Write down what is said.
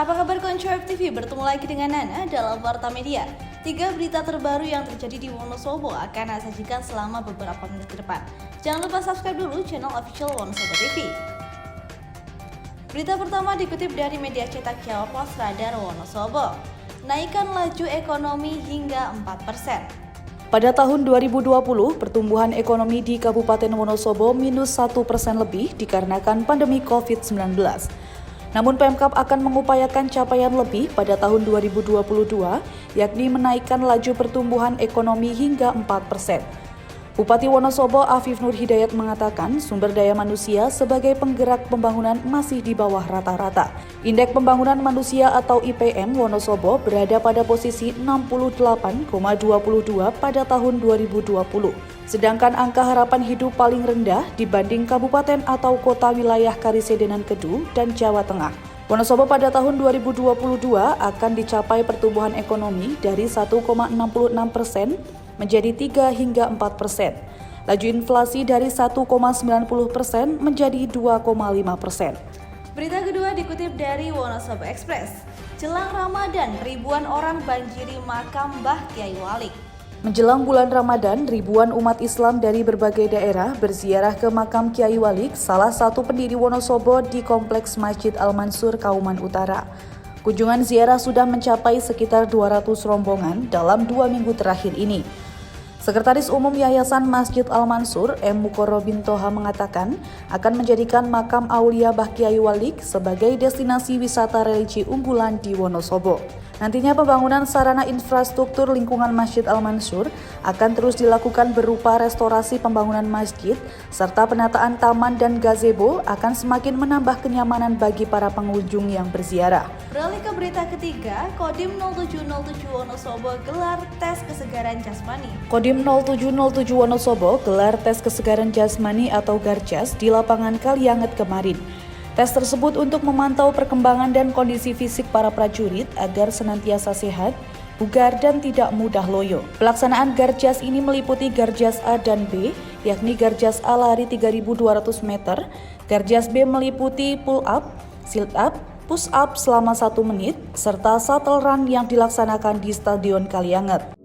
Apa kabar Konco TV? Bertemu lagi dengan Nana dalam Warta Media. 3 berita terbaru yang terjadi di Wonosobo akan saya sajikan selama beberapa menit ke depan. Jangan lupa subscribe dulu channel official Wonosobo TV. Berita pertama dikutip dari media cetak Jawa Pos Radar Wonosobo. Naikkan laju ekonomi hingga 4%. Pada tahun 2020, pertumbuhan ekonomi di Kabupaten Wonosobo minus 1% lebih dikarenakan pandemi COVID-19. Namun Pemkab akan mengupayakan capaian lebih pada tahun 2022, yakni menaikkan laju pertumbuhan ekonomi hingga 4%. Bupati Wonosobo Afif Nur Hidayat mengatakan sumber daya manusia sebagai penggerak pembangunan masih di bawah rata-rata. Indeks Pembangunan Manusia atau IPM Wonosobo berada pada posisi 68,22 pada tahun 2020. Sedangkan angka harapan hidup paling rendah dibanding kabupaten atau kota wilayah Karisedenan Kedu dan Jawa Tengah. Wonosobo pada tahun 2022 akan dicapai pertumbuhan ekonomi dari 1,66% menjadi 3 hingga 4%. Laju inflasi dari 1,90% menjadi 2,5%. Berita kedua dikutip dari Wonosobo Express. Jelang Ramadan, ribuan orang banjiri makam Mbah Kyai Walik. Menjelang bulan Ramadan, ribuan umat Islam dari berbagai daerah berziarah ke makam Kyai Walik, salah satu pendiri Wonosobo di Kompleks Masjid Al-Mansur, Kauman Utara. Kunjungan ziarah sudah mencapai sekitar 200 rombongan dalam 2 minggu terakhir ini. Sekretaris Umum Yayasan Masjid Al-Mansur, M. Mukorobin Toha mengatakan akan menjadikan makam Aulia Mbah Kyai Walik sebagai destinasi wisata religi unggulan di Wonosobo. Nantinya pembangunan sarana infrastruktur lingkungan Masjid Al-Mansur akan terus dilakukan berupa restorasi pembangunan masjid serta penataan taman dan gazebo akan semakin menambah kenyamanan bagi para pengunjung yang berziarah. Beralih ke berita ketiga, Kodim 0707 Wonosobo gelar tes kesegaran jasmani. Kodim 0707 Wonosobo gelar tes kesegaran jasmani atau Garjas di lapangan Kalianget kemarin. Tes tersebut untuk memantau perkembangan dan kondisi fisik para prajurit agar senantiasa sehat, bugar, dan tidak mudah loyo. Pelaksanaan Garjas ini meliputi Garjas A dan B, yakni Garjas A lari 3.200 meter, Garjas B meliputi pull up, sit up, push up selama 1 menit, serta shuttle run yang dilaksanakan di Stadion Kalianget.